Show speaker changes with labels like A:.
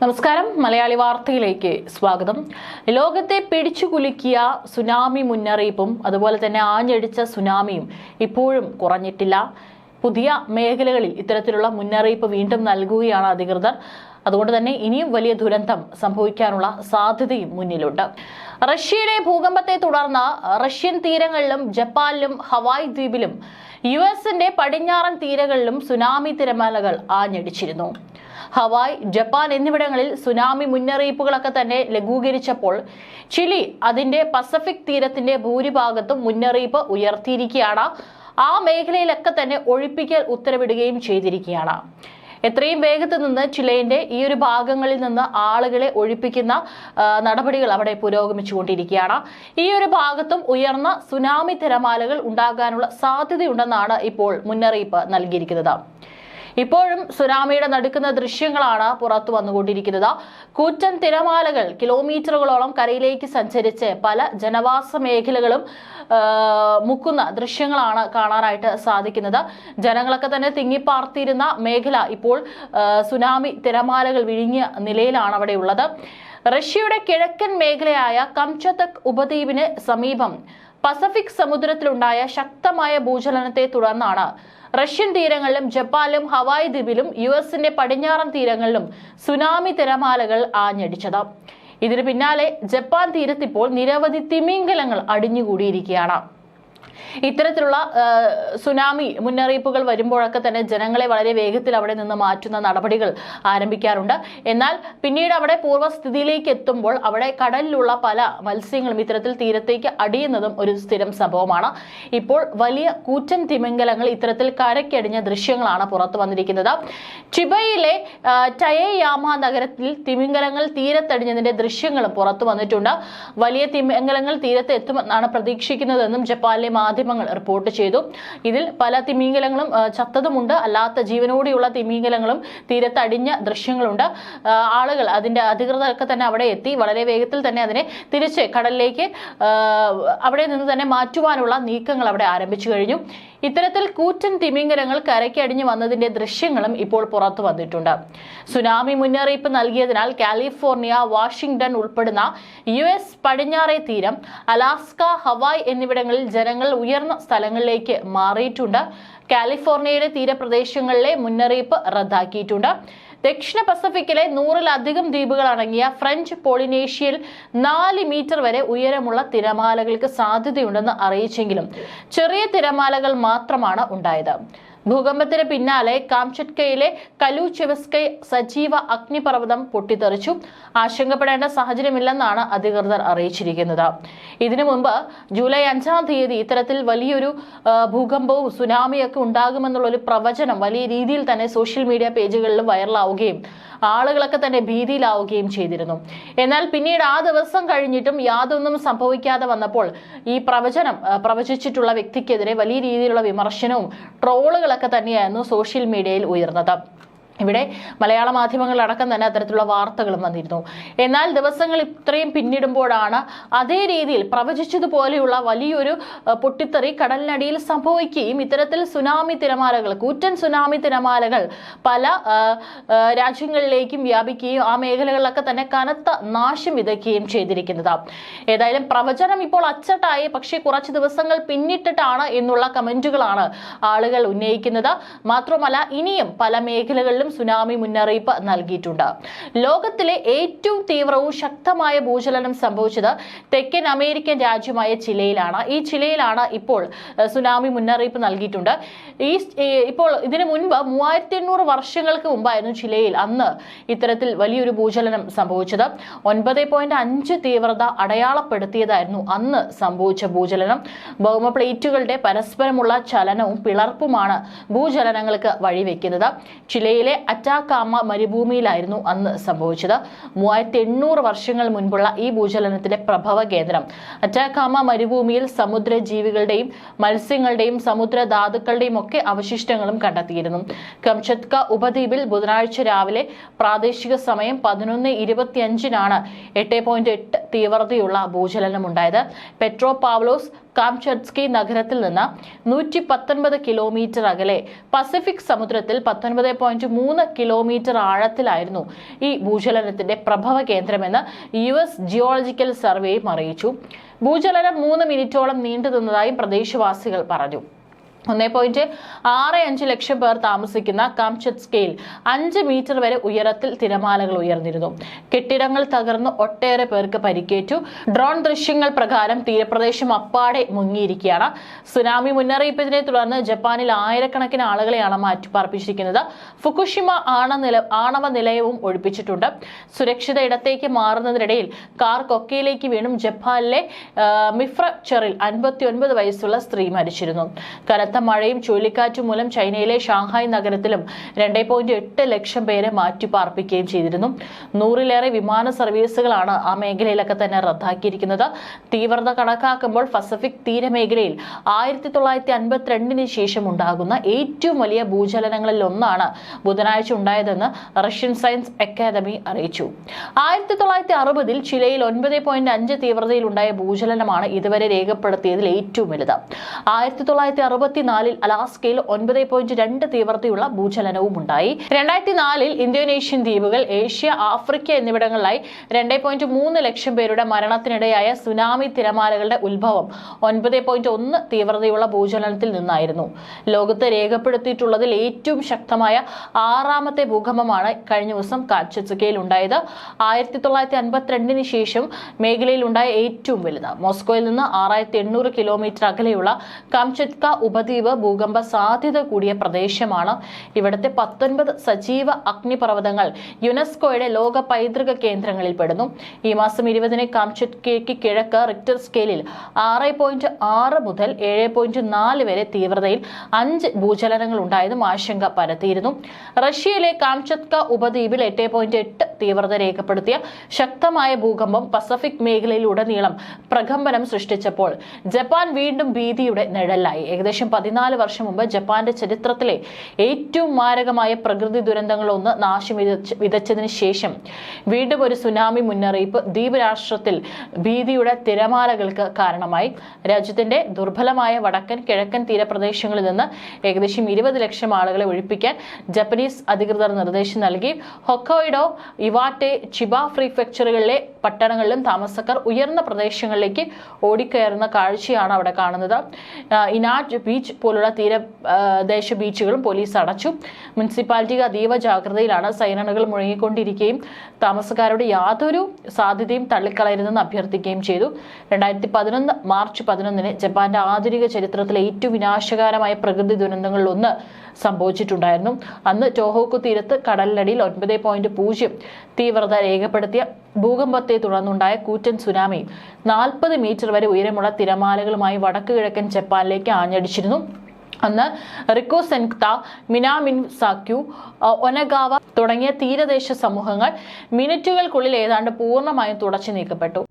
A: നമസ്കാരം. മലയാളി വാർത്തയിലേക്ക് സ്വാഗതം. ലോകത്തെ പിടിച്ചുകുലുക്കിയ സുനാമി മുന്നറിയിപ്പും അതുപോലെ തന്നെ ആഞ്ഞടിച്ച സുനാമിയും ഇപ്പോഴും കുറഞ്ഞിട്ടില്ല. പുതിയ മേഖലകളിൽ ഇത്തരത്തിലുള്ള മുന്നറിയിപ്പ് വീണ്ടും നൽകുകയാണ് അധികൃതർ. അതുകൊണ്ട് തന്നെ ഇനിയും വലിയ ദുരന്തം സംഭവിക്കാനുള്ള സാധ്യതയും മുന്നിലുണ്ട്. റഷ്യയിലെ ഭൂകമ്പത്തെ തുടർന്ന് റഷ്യൻ തീരങ്ങളിലും ജപ്പാനിലും ഹവായ് ദ്വീപിലും യുഎസിന്റെ പടിഞ്ഞാറൻ തീരങ്ങളിലും സുനാമി തിരമാലകൾ ആഞ്ഞടിച്ചിരുന്നു. ഹവായ്, ജപ്പാൻ എന്നിവിടങ്ങളിൽ സുനാമി മുന്നറിയിപ്പുകളൊക്കെ തന്നെ ലഘൂകരിച്ചപ്പോൾ ചിലി അതിന്റെ പസഫിക് തീരത്തിന്റെ ഭൂരിഭാഗത്തും മുന്നറിയിപ്പ് ഉയർത്തിയിരിക്കുകയാണ്. ആ മേഖലയിലൊക്കെ തന്നെ ഒഴിപ്പിക്കൽ ഉത്തരവിടുകയും ചെയ്തിരിക്കുകയാണ്. എത്രയും വേഗത്തിൽ നിന്ന് ചിലയുടെ ഈ ഒരു ഭാഗങ്ങളിൽ നിന്ന് ആളുകളെ ഒഴിപ്പിക്കുന്ന നടപടികൾ അവിടെ പുരോഗമിച്ചുകൊണ്ടിരിക്കുകയാണ്. ഈ ഒരു ഭാഗത്തും ഉയർന്ന സുനാമി തിരമാലകൾ ഉണ്ടാകാനുള്ള സാധ്യതയുണ്ടെന്നാണ് ഇപ്പോൾ മുന്നറിയിപ്പ് നൽകിയിരിക്കുന്നത്. ഇപ്പോഴും സുനാമിയുടെ നടുക്കുന്ന ദൃശ്യങ്ങളാണ് പുറത്തു വന്നുകൊണ്ടിരിക്കുന്നത്. കൂറ്റൻ തിരമാലകൾ കിലോമീറ്ററുകളോളം കരയിലേക്ക് സഞ്ചരിച്ച് പല ജനവാസ മേഖലകളും മുക്കുന്ന ദൃശ്യങ്ങളാണ് കാണാനായിട്ട് സാധിക്കുന്നത്. ജനങ്ങളൊക്കെ തന്നെ തിങ്ങിപ്പാർത്തിരുന്ന മേഖല ഇപ്പോൾ സുനാമി തിരമാലകൾ വിഴിഞ്ഞ നിലയിലാണ് അവിടെ ഉള്ളത്. റഷ്യയുടെ കിഴക്കൻ മേഖലയായ കംചതക് ഉപദ്വീപിന് സമീപം പസഫിക് സമുദ്രത്തിലുണ്ടായ ശക്തമായ ഭൂചലനത്തെ തുടർന്നാണ് റഷ്യൻ തീരങ്ങളിലും ജപ്പാനിലും ഹവായ് ദ്വീപിലും യുഎസിന്റെ പടിഞ്ഞാറൻ തീരങ്ങളിലും സുനാമി തിരമാലകൾ ആഞ്ഞടിച്ചത്. ഇതിന് പിന്നാലെ ജപ്പാൻ തീരത്തിപ്പോൾ നിരവധി തിമിംഗലങ്ങൾ അടിഞ്ഞുകൂടിയിരിക്കുകയാണ്. ഇത്തരത്തിലുള്ള സുനാമി മുന്നറിയിപ്പുകൾ വരുമ്പോഴൊക്കെ തന്നെ ജനങ്ങളെ വളരെ വേഗത്തിൽ അവിടെ നിന്ന് മാറ്റുന്ന നടപടികൾ ആരംഭിക്കാറുണ്ട്. എന്നാൽ പിന്നീട് അവിടെ പൂർവ്വസ്ഥിതിയിലേക്ക് എത്തുമ്പോൾ അവിടെ കടലിലുള്ള പല മത്സ്യങ്ങളും ഇത്തരത്തിൽ തീരത്തേക്ക് അടിയുന്നതും ഒരു സ്ഥിരം സംഭവമാണ്. ഇപ്പോൾ വലിയ കൂറ്റൻ തിമിംഗലങ്ങൾ ഇത്തരത്തിൽ കരയ്ക്കടിഞ്ഞ ദൃശ്യങ്ങളാണ് പുറത്തു വന്നിരിക്കുന്നത്. ചിബയിലെ ടയേയാമ നഗരത്തിൽ തിമിംഗലങ്ങൾ തീരത്തടിഞ്ഞതിന്റെ ദൃശ്യങ്ങളും പുറത്തു വന്നിട്ടുണ്ട്. വലിയ തിമിംഗലങ്ങൾ തീരത്ത് എത്തുമെന്നാണ് പ്രതീക്ഷിക്കുന്നതെന്നും ജപ്പാനിലെ മാധ്യമങ്ങൾ റിപ്പോർട്ട് ചെയ്തു. ഇതിൽ പല തിമിംഗലങ്ങളും ചത്തതുമുണ്ട്, അല്ലാത്ത ജീവനോടെയുള്ള തിമിംഗലങ്ങളും തീരത്തടിഞ്ഞ ദൃശ്യങ്ങളുണ്ട്. ആളുകൾ, അതിന്റെ അധികൃതരൊക്കെ തന്നെ അവിടെ എത്തി വളരെ വേഗത്തിൽ തന്നെ അതിനെ തിരിച്ച് കടലിലേക്ക് അവിടെ നിന്ന് തന്നെ മാറ്റുവാനുള്ള നീക്കങ്ങൾ അവിടെ ആരംഭിച്ചു കഴിഞ്ഞു. ഇത്തരത്തിൽ കൂറ്റൻ തിമിംഗലങ്ങൾ കരയ്ക്കടിഞ്ഞു വന്നതിന്റെ ദൃശ്യങ്ങളും ഇപ്പോൾ പുറത്തു വന്നിട്ടുണ്ട്. സുനാമി മുന്നറിയിപ്പ് നൽകിയതിനാൽ കാലിഫോർണിയ, വാഷിംഗ്ടൺ ഉൾപ്പെടുന്ന യുഎസ് പടിഞ്ഞാറേ തീരം, അലാസ്ക, ഹവായ് എന്നിവിടങ്ങളിൽ ജനങ്ങൾ ഉയർന്ന സ്ഥലങ്ങളിലേക്ക് മാറിയിട്ടുണ്ട്. കാലിഫോർണിയയിലെ തീരപ്രദേശങ്ങളിലെ മുന്നറിയിപ്പ് റദ്ദാക്കിയിട്ടുണ്ട്. ദക്ഷിണ പസഫിക്കിലെ 100-ലധികം ദ്വീപുകൾ അടങ്ങിയ ഫ്രഞ്ച് പോളിനേഷ്യയിൽ 4 മീറ്റർ വരെ ഉയരമുള്ള തിരമാലകൾക്ക് സാധ്യതയുണ്ടെന്ന് അറിയിച്ചെങ്കിലും ചെറിയ തിരമാലകൾ മാത്രമാണ് ഉണ്ടായത്. ഭൂകമ്പത്തിന് പിന്നാലെ കാംചട്കയിലെ കലൂചെവസ്കൈ സജീവ അഗ്നിപർവ്വതം പൊട്ടിത്തെറിച്ചു. ആശങ്കപ്പെടേണ്ട സാഹചര്യമില്ലെന്നാണ് അധികൃതർ അറിയിച്ചിരിക്കുന്നത്. ഇതിനു മുമ്പ് ജൂലൈ 5-ാം തീയതി ഇത്തരത്തിൽ വലിയൊരു ഭൂകമ്പവും സുനാമിയൊക്കെ ഉണ്ടാകുമെന്നുള്ളൊരു പ്രവചനം വലിയ രീതിയിൽ തന്നെ സോഷ്യൽ മീഡിയ പേജുകളിൽ വൈറലാവുകയും ആളുകളൊക്കെ തന്നെ ഭീതിയിലാവുകയും ചെയ്തിരുന്നു. എന്നാൽ പിന്നീട് ആ ദിവസം കഴിഞ്ഞിട്ടും യാതൊന്നും സംഭവിക്കാതെ വന്നപ്പോൾ ഈ പ്രവചനം പ്രവചിച്ചിട്ടുള്ള വ്യക്തിക്കെതിരെ വലിയ രീതിയിലുള്ള വിമർശനവും ട്രോളുകളൊക്കെ തന്നെയായിരുന്നു സോഷ്യൽ മീഡിയയിൽ ഉയർന്നത്. ഇവിടെ മലയാള മാധ്യമങ്ങളിലടക്കം തന്നെ അത്തരത്തിലുള്ള വാർത്തകളും വന്നിരുന്നു. എന്നാൽ ദിവസങ്ങൾ ഇത്രയും പിന്നിടുമ്പോഴാണ് അതേ രീതിയിൽ പ്രവചിച്ചതുപോലെയുള്ള വലിയൊരു പൊട്ടിത്തെറി കടലിനടിയിൽ സംഭവിക്കുകയും ഇത്തരത്തിൽ സുനാമി തിരമാലകൾ, കൂറ്റൻ സുനാമി തിരമാലകൾ പല രാജ്യങ്ങളിലേക്കും വ്യാപിക്കുകയും ആ മേഖലകളിലൊക്കെ തന്നെ കനത്ത നാശം വിതയ്ക്കുകയും ചെയ്തിരിക്കുന്നത്. ഏതായാലും പ്രവചനം ഇപ്പോൾ അച്ചട്ടായി, പക്ഷേ കുറച്ച് ദിവസങ്ങൾ പിന്നിട്ടിട്ടാണ് എന്നുള്ള കമന്റുകളാണ് ആളുകൾ ഉന്നയിക്കുന്നത്. മാത്രമല്ല ഇനിയും പല മേഖലകളിലും സുനാമി മുന്നറിയിപ്പ് നൽകിയിട്ടുണ്ട്. ലോകത്തിലെ ഏറ്റവും തീവ്രവും ശക്തമായ ഭൂചലനം സംഭവിച്ചത് തെക്കൻ അമേരിക്കൻ രാജ്യമായ ചിലിയിലാണ്. ഈ ചിലിയിലാണ് ഇപ്പോൾ സുനാമി മുന്നറിയിപ്പ് നൽകിയിട്ടുണ്ട്. ഇപ്പോൾ ഇതിനു മുൻപ് 3800 വർഷങ്ങൾക്ക് മുമ്പായിരുന്നു ചിലിയിൽ അന്ന് ഇത്തരത്തിൽ വലിയൊരു ഭൂചലനം സംഭവിച്ചത്. 9.5 തീവ്രത അടയാളപ്പെടുത്തിയതായിരുന്നു അന്ന് സംഭവിച്ച ഭൂചലനം. ഭൗമ പ്ലേറ്റുകളുടെ പരസ്പരമുള്ള ചലനവും പിളർപ്പുമാണ് ഭൂചലനങ്ങൾക്ക് വഴിവെക്കുന്നത്. ചിലിയിലെ അറ്റാക്കാമ മരുഭൂമിയിലായിരുന്നു അന്ന് സംഭവിച്ചത്. 3800 വർഷങ്ങൾ മുൻപുള്ള ഈ ഭൂചലനത്തിന്റെ പ്രഭവ കേന്ദ്രം അറ്റാക്കാമ മരുഭൂമിയിൽ സമുദ്രജീവികളുടെയും മത്സ്യങ്ങളുടെയും സമുദ്രധാതുക്കളുടെയും ഒക്കെ അവശിഷ്ടങ്ങളും കണ്ടെത്തിയിരുന്നു. കംചത്ക ഉപദ്വീപിൽ ബുധനാഴ്ച രാവിലെ പ്രാദേശിക സമയം 11:25-നാണ് 8.8 തീവ്രതയുള്ള ഭൂചലനം ഉണ്ടായത്. പെട്രോ പാവ്ലോസ് കാംചട്സ്കി നഗരത്തിൽ നിന്ന് 119 കിലോമീറ്റർ അകലെ പസഫിക് സമുദ്രത്തിൽ 19.3 കിലോമീറ്റർ ആഴത്തിലായിരുന്നു ഈ ഭൂചലനത്തിന്റെ പ്രഭവ കേന്ദ്രമെന്ന് US ജിയോളജിക്കൽ സർവേയും അറിയിച്ചു. ഭൂചലനം 3 മിനിറ്റോളം നീണ്ടു നിന്നതായും പ്രദേശവാസികൾ പറഞ്ഞു. 1.65 ലക്ഷം പേർ താമസിക്കുന്ന കാംചട്സ്കയിൽ 5 മീറ്റർ വരെ ഉയരത്തിൽ തിരമാലകൾ ഉയർന്നിരുന്നു. കെട്ടിടങ്ങൾ തകർന്ന് ഒട്ടേറെ പേർക്ക് പരിക്കേറ്റു. ഡ്രോൺ ദൃശ്യങ്ങൾ പ്രകാരം തീരപ്രദേശം അപ്പാടെ മുങ്ങിയിരിക്കുകയാണ്. സുനാമി മുന്നറിയിപ്പിനെ തുടർന്ന് ജപ്പാനിൽ ആയിരക്കണക്കിന് ആളുകളെയാണ് മാറ്റിപ്പാർപ്പിച്ചിരിക്കുന്നത്. ഫുകുഷിമ ആണവ നിലയവും ഒഴിപ്പിച്ചിട്ടുണ്ട്. സുരക്ഷിത ഇടത്തേക്ക് മാറുന്നതിനിടയിൽ കാർ കൊക്കയിലേക്ക് വീണും ജപ്പാനിലെ മിഫ്രക്ചറിൽ 59 വയസ്സുള്ള സ്ത്രീ മരിച്ചിരുന്നു. കനത്ത മഴയും ചുഴലിക്കാറ്റും മൂലം ചൈനയിലെ ഷാങ്ഹായ് നഗരത്തിലും 2.8 ലക്ഷം പേരെ മാറ്റിപ്പാർപ്പിക്കുകയും ചെയ്തിരുന്നു. 100ലേറെ വിമാന സർവീസുകളാണ് ആ മേഖലയിലൊക്കെ തന്നെ റദ്ദാക്കിയിരിക്കുന്നത്. തീവ്രത കണക്കാക്കുമ്പോൾ പസഫിക് തീരമേഖലയിൽ 1952 ശേഷം ഉണ്ടാകുന്ന ഏറ്റവും വലിയ ഭൂചലനങ്ങളിൽ ഒന്നാണ് ബുധനാഴ്ച ഉണ്ടായതെന്ന് റഷ്യൻ സയൻസ് അക്കാദമി അറിയിച്ചു. 1960-ൽ ചിലയിൽ 9.5 തീവ്രതയിൽ ഉണ്ടായ ഭൂചലനമാണ് ഇതുവരെ രേഖപ്പെടുത്തിയതിൽ ഏറ്റവും വലുത്. 1964-ൽ അലാസ്കയിൽ 9.2 തീവ്രതയുള്ള ഭൂചലനവും ഉണ്ടായി. 2004-ൽ ഇന്തോനേഷ്യൻ ദ്വീപുകൾ, ഏഷ്യ, ആഫ്രിക്ക എന്നിവിടങ്ങളിലായി 2.3 ലക്ഷം പേരുടെ മരണത്തിനിടയായ സുനാമി തിരമാലകളുടെ ഉത്ഭവം 9.1 തീവ്രതയുള്ള ഭൂചലനത്തിൽ നിന്നായിരുന്നു. ലോകത്ത് രേഖപ്പെടുത്തിയിട്ടുള്ളതിൽ ഏറ്റവും ശക്തമായ 6ാമത്തെ ഭൂകമ്പമാണ് കഴിഞ്ഞ ദിവസം കാംചട്സ്കയിൽ ഉണ്ടായത്. 1952 ശേഷം മേഖലയിൽ ഉണ്ടായ ഏറ്റവും വലുത്. മോസ്കോയിൽ നിന്ന് 6800 കിലോമീറ്റർ അകലെയുള്ള കാംചട്ക ഉപദ്വീപ് ഭൂകമ്പ സാധ്യത കൂടിയ പ്രദേശമാണ്. ഇവിടുത്തെ 19 സജീവ അഗ്നിപർവ്വതങ്ങൾ യുനെസ്കോയുടെ ലോക പൈതൃക കേന്ദ്രങ്ങളിൽ പെടുന്നു. ഈ മാസം 20-ന് കാംചട്കയ്ക്ക് കിഴക്ക് റിക്ടർ സ്കെയിലിൽ 6.6 മുതൽ 7.4 വരെ തീവ്രതയിൽ 5 ഭൂചലനങ്ങൾ ഉണ്ടായതും ആശങ്ക പരത്തിയിരുന്നു. റഷ്യയിലെ കാംചട്ക ഉപദ്വീപിൽ 8.8 തീവ്രത രേഖപ്പെടുത്തിയ ശക്തമായ ഭൂകമ്പം പസഫിക് മേഖലയിലുടനീളം പ്രകമ്പനം സൃഷ്ടിച്ചപ്പോൾ ജപ്പാൻ വീണ്ടും ഭീതിയുടെ നിഴലായി. ഏകദേശം 14 വർഷം മുമ്പ് ജപ്പാന്റെ ചരിത്രത്തിലെ ഏറ്റവും മാരകമായ പ്രകൃതി ദുരന്തങ്ങളൊന്ന് നാശം വിതച്ചതിന് ശേഷം വീണ്ടും ഒരു സുനാമി മുന്നറിയിപ്പ് ദ്വീപ് രാഷ്ട്രത്തിൽ ഭീതിയുടെ തിരമാലകൾക്ക് കാരണമായി. രാജ്യത്തിന്റെ ദുർബലമായ വടക്കൻ കിഴക്കൻ തീരപ്രദേശങ്ങളിൽ നിന്ന് ഏകദേശം 20 ലക്ഷം ആളുകളെ ഒഴിപ്പിക്കാൻ ജപ്പനീസ് അധികൃതർ നിർദ്ദേശം നൽകി. ഹൊക്കൈഡോ, ഇവാറ്റെ, ചിബ പ്രീഫെക്ചറുകളിലെ പട്ടണങ്ങളിലും താമസക്കാർ ഉയർന്ന പ്രദേശങ്ങളിലേക്ക് ഓടിക്കയറുന്ന കാഴ്ചയാണ് അവിടെ കാണുന്നത്. ഇനാജ് ബീച്ച് പോലുള്ള തീരദേശ ബീച്ചുകളും പോലീസ് അടച്ചു. മുനിസിപ്പാലിറ്റി അതീവ ജാഗ്രതയിലാണ്. സൈറണുകൾ മുഴങ്ങിക്കൊണ്ടിരിക്കുകയും താമസക്കാരുടെ യാതൊരു സാധ്യതയും തള്ളിക്കളയരുതെന്ന് അഭ്യർത്ഥിക്കുകയും ചെയ്തു. 2011 മാർച്ച് 11-ന് ജപ്പാന്റെ ആധുനിക ചരിത്രത്തിലെ ഏറ്റവും വിനാശകരമായ പ്രകൃതി ദുരന്തങ്ങളിൽ ഒന്ന് സംഭവിച്ചിട്ടുണ്ടായിരുന്നു. അന്ന് ടോഹോക്കു തീരത്ത് കടലിനടിയിൽ 9.0 തീവ്രത രേഖപ്പെടുത്തിയ ഭൂകമ്പത്തെ തുടർന്നുണ്ടായ കൂറ്റൻ സുനാമി 40 മീറ്റർ വരെ ഉയരമുള്ള തിരമാലകളുമായി വടക്ക് കിഴക്കൻ ജപ്പാനിലേക്ക് ആഞ്ഞടിച്ചിരുന്നു. അന്ന് റിക്കോസെൻക്ത, മിനാമിൻസാക്യു, ഒനഗാവ തുടങ്ങിയ തീരദേശ സമൂഹങ്ങൾ മിനിറ്റുകൾക്കുള്ളിൽ ഏതാണ്ട് പൂർണ്ണമായും തുടച്ചു നീക്കപ്പെട്ടു.